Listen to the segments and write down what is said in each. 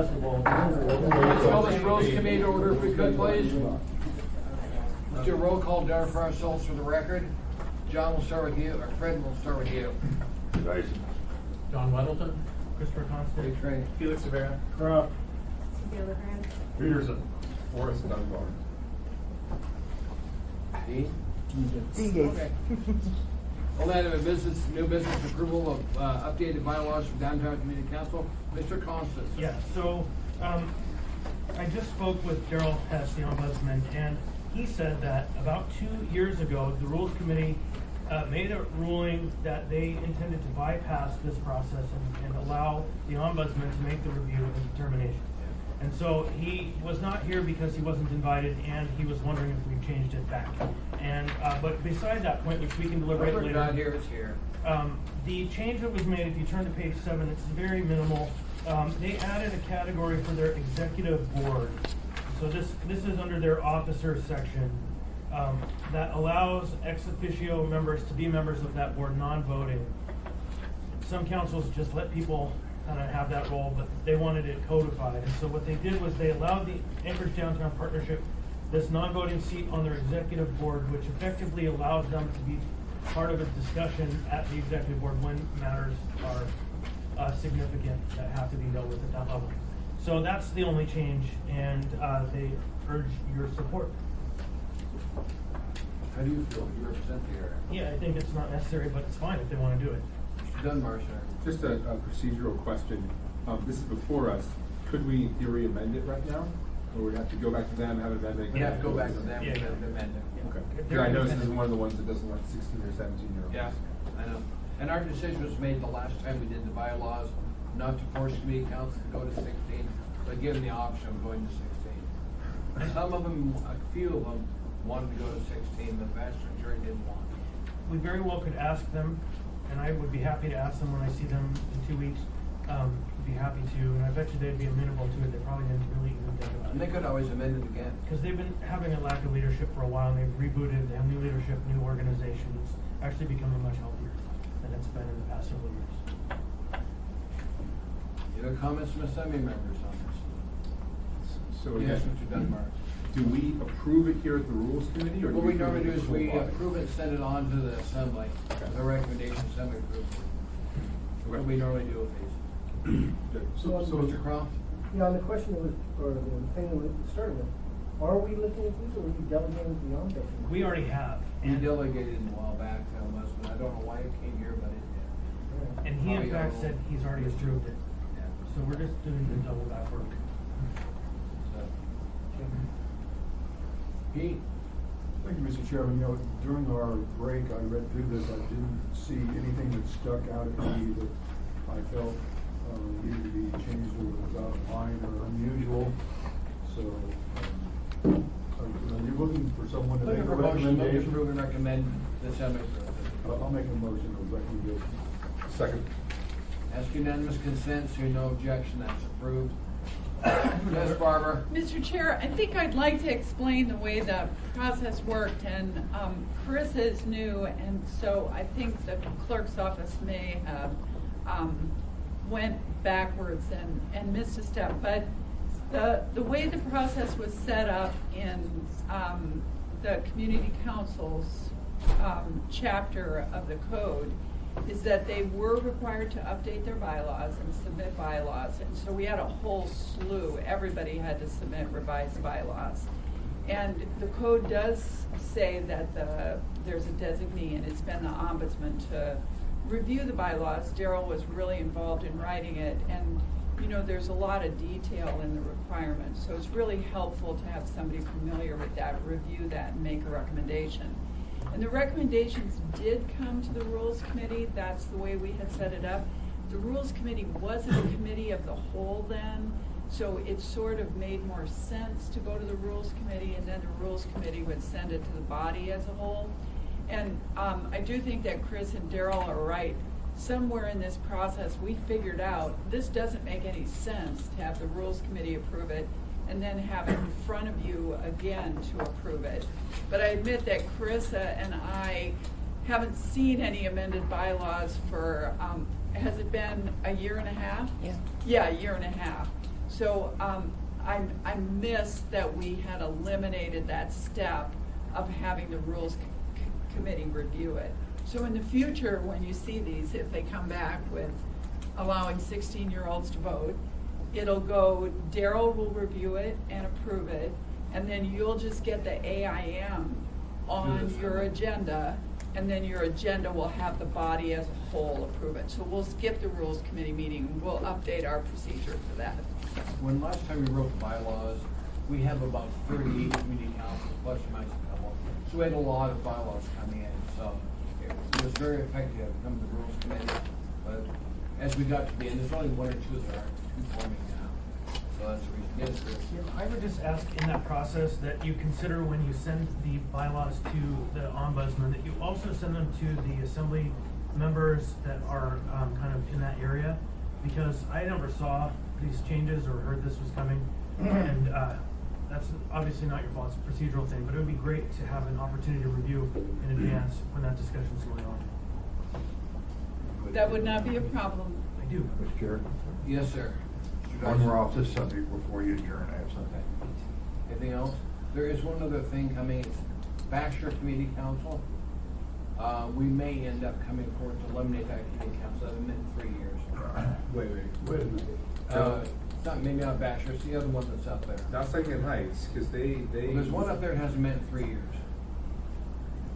basketball. Let's call this Rules Committee to order if we could, please. Let's do a roll call down for ourselves for the record. John, will start with you, or Fred, will start with you. John Weddleton, Christopher Constant, Big Trey. Felix Rivera, Crop. Peterson. Forrest Dunbar. Dean? Dean. Okay. All item of business, new business approval of updated bylaws for downtown community council. Mr. Constance. Yeah, so I just spoke with Daryl Hess, the ombudsman, and he said that about 2 years ago, the Rules Committee made a ruling that they intended to bypass this process and allow the ombudsman to make the review and determination. And so he was not here because he wasn't invited, and he was wondering if we changed it back. And but beside that point, which we can deliberate Whoever later. not here is here. The change that was made, if you turn to page 7, it's very minimal. They added a category for their executive board. So this is under their officers section that allows ex officio members to be members of that board, non-voting. Some councils just let people kind of have that role, but they wanted it codified. And so what they did was they allowed the Anchorage Downtown Partnership this non-voting seat on their executive board, which effectively allows them to be part of a discussion at the executive board when matters are significant that have to be dealt with at that level. So that's the only change, and they urge your support. How do you feel? You represent the area. Yeah, I think it's not necessary, but it's fine if they want to do it. Mr. Dunbar, sir. Just a procedural question. This is before us. Could we, in theory, amend it right now? Or would we have to go back to them, have an amendment? We have to go back to them Yeah. and amend it. Okay. If Yeah, they're I know this independent. is one of the ones that doesn't want 16 or 17-year-olds. Yeah, I know. And our decision was made the last time we did the bylaws, not to force committee council to go to 16, but give them the option of going to 16. And some of them, a few of them, wanted to go to 16, the vast majority didn't want. We very well could ask them, and I would be happy to ask them when I see them in 2 weeks. Be happy to, and I bet you they'd be amenable to it. They probably didn't really even think about And they it. could always amend it again. Because they've been having a lack of leadership for a while, and they've rebooted, they have new leadership, new organizations, actually becoming much healthier than it's been in the past several years. Any other comments from assembly members on this? So Yes, again, Mr. Dunbar. do we approve it here at the Rules Committee? Or do What we approve normally it do is as a we full body? approve it, send it on to the assembly, Okay. the recommendation assembly approves it. What we normally do with these. Good. So- Mr. Croft? Yeah, and the question was, or the thing that we started with, are we looking at these or are we delegating to the ombudsman? We already have. We delegated it a while back to Ombudsman. I don't know why it came here, but it did. Yeah. And he in fact said he's already approved it. Yeah. So we're just doing the double back work. So. Pete? Thank you, Mr. Chairman. You know, during our break, I read through this. I didn't see anything that stuck out at me that I felt needed to be changed or was out of line or unusual. So, are you looking for someone to make Looking a for motion, look to recommendation? approve and recommend the assembly approve it. I'll make a motion of recommendation. Second. Ask unanimous consent, so no objection, that's approved. Yes, Barbara? Mr. Chair, I think I'd like to explain the way the process worked, and Chris is new, and so I think the clerk's office may have went backwards and missed a step. But the way the process was set up in the community council's chapter of the code is that they were required to update their bylaws and submit bylaws. And so we had a whole slew. Everybody had to submit revised bylaws. And the code does say that there's a designee, and it's been the ombudsman to review the bylaws. Daryl was really involved in writing it, and you know, there's a lot of detail in the requirements. So it's really helpful to have somebody familiar with that, review that, and make a recommendation. And the recommendations did come to the Rules Committee. That's the way we had set it up. The Rules Committee wasn't a committee of the whole then, so it sort of made more sense to go to the Rules Committee, and then the Rules Committee would send it to the body as a whole. And I do think that Chris and Daryl are right. Somewhere in this process, we figured out this doesn't make any sense to have the Rules Committee approve it and then have it in front of you again to approve it. But I admit that Carissa and I haven't seen any amended bylaws for, has it been a year and a half? Yeah. Yeah, a year and a half. So, I missed that we had eliminated that step of having the rules committee review it. So in the future, when you see these, if they come back with allowing 16-year-olds to vote, it'll go, Daryl will review it and approve it, and then you'll just get the AIM on your agenda, and then your agenda will have the body as a whole approve it. So we'll skip the rules committee meeting, we'll update our procedure for that. When last time we wrote the bylaws, we have about 38 community councils, plus or minus a couple. So we had a lot of bylaws coming in, so it was very effective come to the rules committee. But as we got to the end, there's only one or two that are conforming now. So that's the reason. Yes, Chris? I would just ask in that process that you consider when you send the bylaws to the ombudsman, that you also send them to the assembly members that are kind of in that area, because I never saw these changes or heard this was coming. And that's obviously not your fault, it's a procedural thing, but it would be great to have an opportunity to review in advance when that discussion's going on. That would not be a problem. I do. Mr. Chair, Yes, sir. Mr. one Dyson? more off this subject before you adjourn, I have something. Anything else? There is one other thing coming, it's Basher Community Council. We may end up coming forward to eliminate that community council, that in 3 years. Wait a minute. It's not, maybe not Basher, it's the other one that's out there. Not Second Heights, because they. Well, there's one up there that hasn't met in 3 years.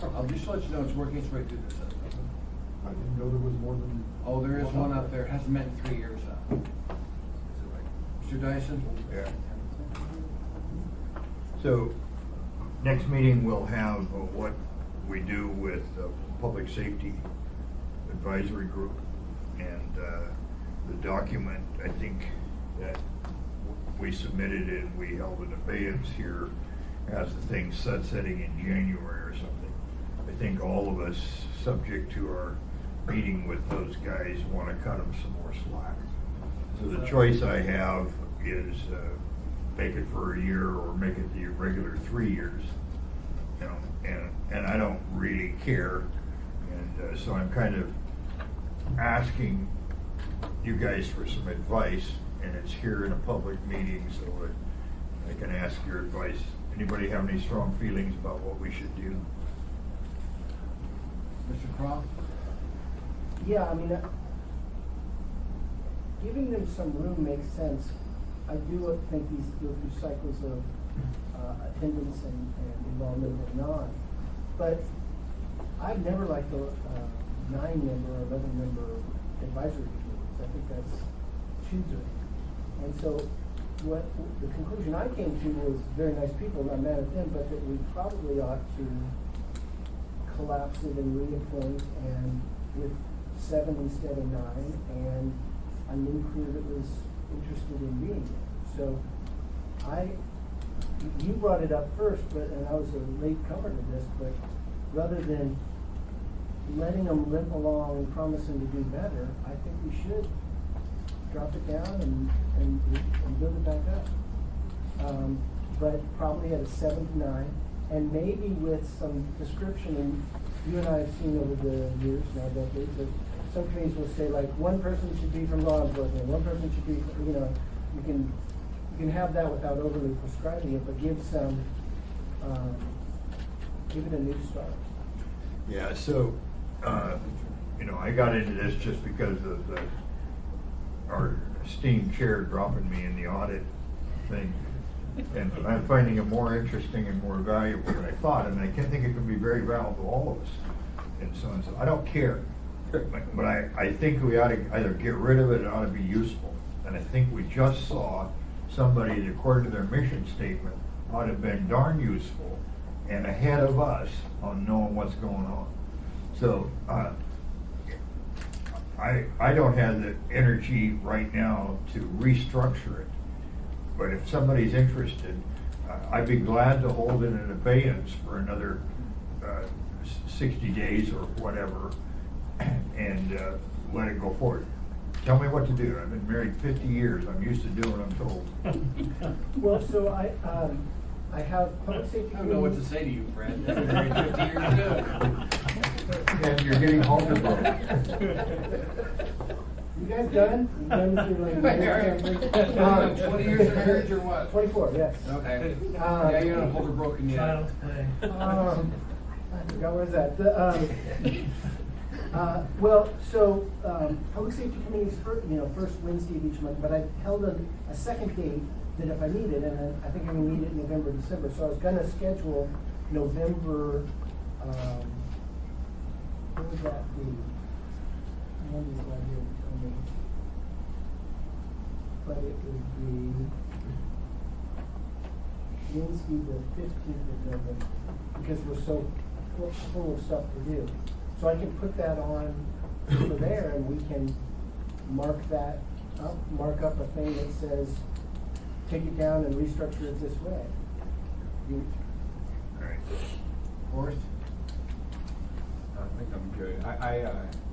I'll just let you know, it's working its way through the system. I didn't know there was more than. Oh, there is one up there, hasn't met in 3 years. Mr. Dyson? Yeah. So, next meeting we'll have what we do with the Public Safety Advisory Group. And the document, I think, that we submitted and we held in abeyance here as the thing sunsetting in January or something. I think all of us, subject to our meeting with those guys, want to cut them some more slack. So the choice I have is make it for a year or make it the regular 3 years. You know, and I don't really care. And so I'm kind of asking you guys for some advice, and it's here in a public meeting, so I can ask your advice. Anybody have any strong feelings about what we should do? Mr. Croft? Yeah, I mean, giving them some room makes sense. I do think these go through cycles of attendance and involvement and not. But I've never liked the 9-member or 11-member advisory committees. I think that's choosing. And so what the conclusion I came to was very nice people, not mad at them, but that we probably ought to collapse it and reappoint and with 7 instead of 9 and a new crew that was interested in being there. So you brought it up first, and I was a late comer to this, but rather than letting them limp along promising to do better, I think we should drop it down and build it back up. But probably at a 7 to 9, and maybe with some description, and you and I have seen over the years, now decades, that some committees will say like one person should be from law enforcement, one person should be, you can have that without overly prescribing it, but give some, give it a new start. Yeah, so, I got into this just because of our esteemed chair dropping me in the audit thing. And I'm finding it more interesting and more valuable than I thought, and I think it can be very valuable to all of us. And so on. So I don't care, but I think we ought to either get rid of it, it ought to be useful. And I think we just saw somebody that, according to their mission statement, ought to have been darn useful and ahead of us on knowing what's going on. So I don't have the energy right now to restructure it. But if somebody's interested, I'd be glad to hold it in abeyance for another 60 days or whatever, and let it go forward. Tell me what to do. I've been married 50 years. I'm used to doing what I'm told. Well, so I have public safety. I don't know what to say to you, Fred. You've been married 50 years too. And you're getting home to vote. You guys done? You done with your, like, marriage family? 20 years of marriage or what? 24, yes. Okay. Yeah, you're not hold her broken yet. Child's play. I forgot where was that. Well, so, Public Safety Committee's first Wednesday of each month, but I held a second date that if I need it, and I think I'm gonna need it in November, December, so I was gonna schedule November, what would that be? Monday's not here for me. But it would be Wednesday the 15th of November, because we're so full of stuff to do. So I can put that on over there, and we can mark up a thing that says, take it down and restructure it this way. Alright. Forrest? I think I'm good.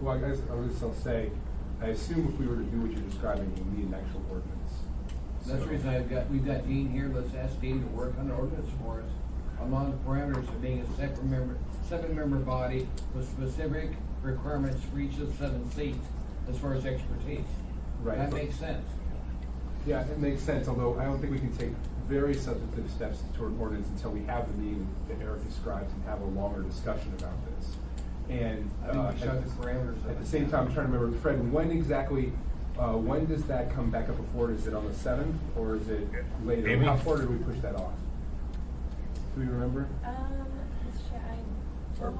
Well, I guess I'll say, I assume if we were to do what you're describing, we need an actual ordinance. That's the So- reason we've got Dean here, let's ask Dean to work on the ordinance for us, along the parameters of being a seven-member body with specific requirements for each of the 7 seats as far as expertise. Right. That makes sense. Yeah, it makes sense, although I don't think we can take very substantive steps toward an ordinance until we have the meeting that Eric describes and have a longer discussion about this. And I think we shut the parameters of at the it. same time, I'm trying to remember, Fred, when exactly, when does that come back up before? Is it on the 7th or is it later? Amy? How far did we push that off? Do we remember? Let's check. I don't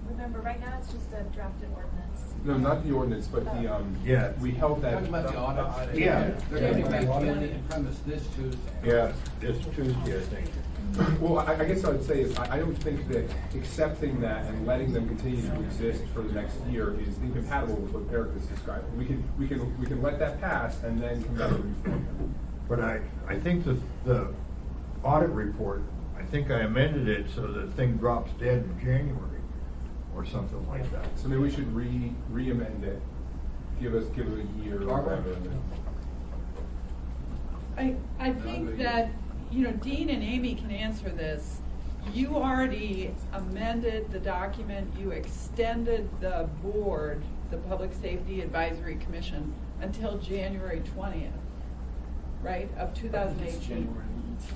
remember. Right now, it's just a drafted ordinance. No, not the ordinance, but the, Yeah. we held that. Talking about the audit. Yeah. They're gonna be back in front of us this Tuesday. Yeah, this Tuesday, I think. Well, I guess I would say is, I don't think that accepting that and letting them continue to exist for the next year is incompatible with what Eric is describing. We can let that pass and then come back and reform them. But I think the audit report, I think I amended it so the thing drops dead in January or something like that. So maybe we should re-amend it, give it a year or Barbara? whatever. I No, think but that, Dean and Amy can answer this. You already amended the document, you extended the board, the Public Safety Advisory Commission, until January 20th, right, of 2018?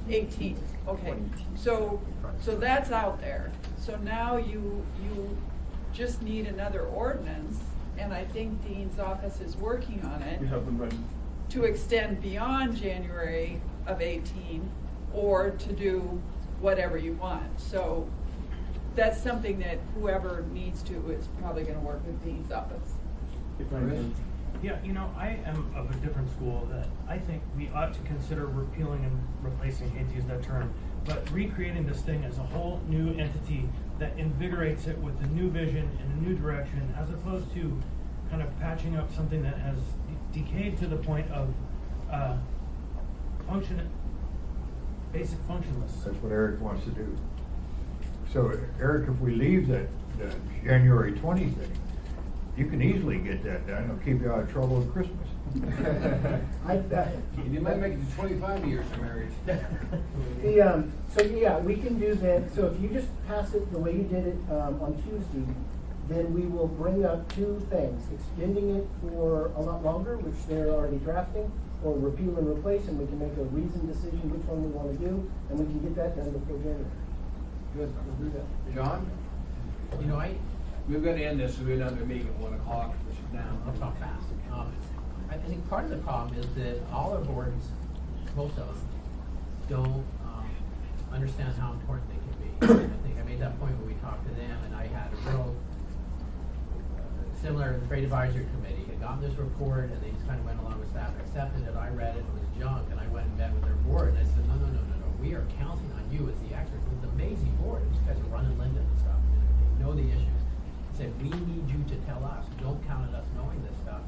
18, okay. So that's out there. So now you just need another ordinance, and I think Dean's office is working on it. We have them ready. To extend beyond January of 18, or to do whatever you want. So that's something that whoever needs to is probably gonna work with Dean's office. If I Chris? can. Yeah, I am of a different school that I think we ought to consider repealing and replacing, hate to use that term, but recreating this thing as a whole new entity that invigorates it with a new vision and a new direction, as opposed to kind of patching up something that has decayed to the point of basic functionless. That's what Eric wants to do. So Eric, if we leave that January 20 thing, you can easily get that done. It'll keep you out of trouble at Christmas. You might make it to 25 years of marriage. So yeah, we can do that. So if you just pass it the way you did it on Tuesday, then we will bring up 2 things: extending it for a lot longer, which they're already drafting, or repeal and replace, and we can make a reasoned decision which one we want to do, and we can get that done before January. Good, we'll do that. John? We've got to end this, so we have another meeting at 1 o'clock, which is now. I'll talk fast. I think part of the problem is that all our boards, most of them, don't understand how important they can be. I think I made that point when we talked to them, and I had a real similar, the Freight Advisory Committee had gotten this report, and they just kind of went along with staff, accepted it. I read it, it was junk, and I went and met with their board, and I said, no, we are counting on you as the experts. It's an amazing board. These guys are running Linden and stuff, and they know the issues. I said, we need you to tell us. Don't count on us knowing this stuff.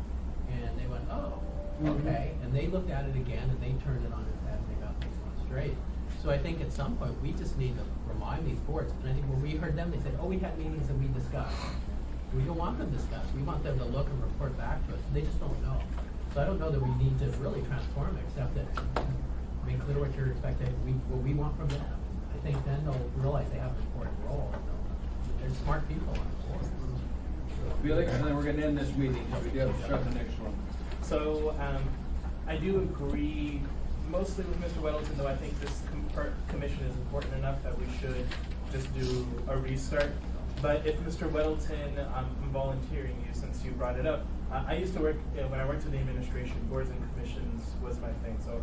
And they went, oh, okay. And they looked at it again, and they turned it on its head, and they got things going straight. So I think at some point, we just need to remind these boards. And I think when we heard them, they said, oh, we had meetings and we discussed. We don't want them to discuss. We want them to look and report back to us. They just don't know. So I don't know that we need to really transform it, except that make clear what you're expecting, what we want from them. I think then they'll realize they have an important role. There's smart people on the board. Felix, and then we're gonna end this meeting, because we do have to start the next one. So, I do agree mostly with Mr. Weddleton, though I think this commission is important enough that we should just do a restart. But if Mr. Weddleton, I'm volunteering you since you brought it up. I used to work, when I worked in the administration, boards and commissions was my thing. So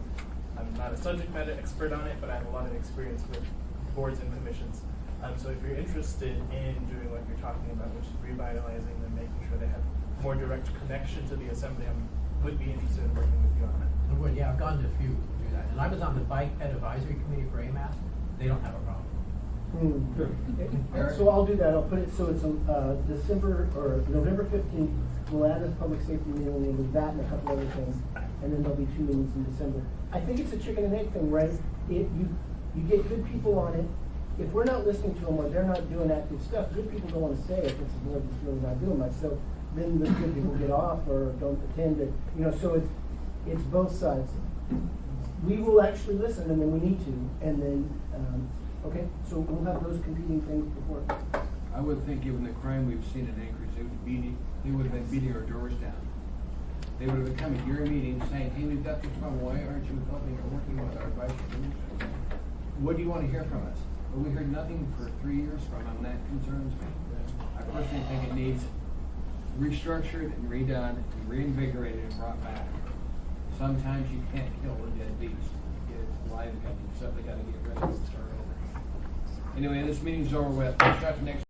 I'm not a subject matter expert on it, but I have a lot of experience with boards and commissions. So if you're interested in doing what you're talking about, which is revitalizing them, making sure they have more direct connection to the assembly, I would be interested in working with you on that. I would, yeah, I've gone to a few who do that. And I was on the Bike Ped Advisory Committee for AMAS. They don't have a problem. So I'll do that, I'll put it, so it's December, or November 15th, we'll add a public safety meeting, we'll do that and a couple other things, and then there'll be 2 meetings in December. I think it's a chicken and egg thing, right? You get good people on it. If we're not listening to them or they're not doing active stuff, good people don't want to say if it's a board that's really not doing much. So then the good people get off or don't attend it. So it's both sides. We will actually listen, and then we need to, and then okay. So we'll have those competing things before. I would think, given the crime we've seen in Anchorage, they would have been beating our doors down. They would have been coming to your meeting saying, hey, we've got this problem, why aren't you helping or working with our advisory commission? What do you want to hear from us? Well, we heard nothing for 3 years from them, that concerns me. I personally think it needs restructured and redone, and reinvigorated and brought back. Sometimes you can't kill a dead beast. It's live again, you simply gotta get rid of it and start over. Anyway, this meeting's over with. We'll start the next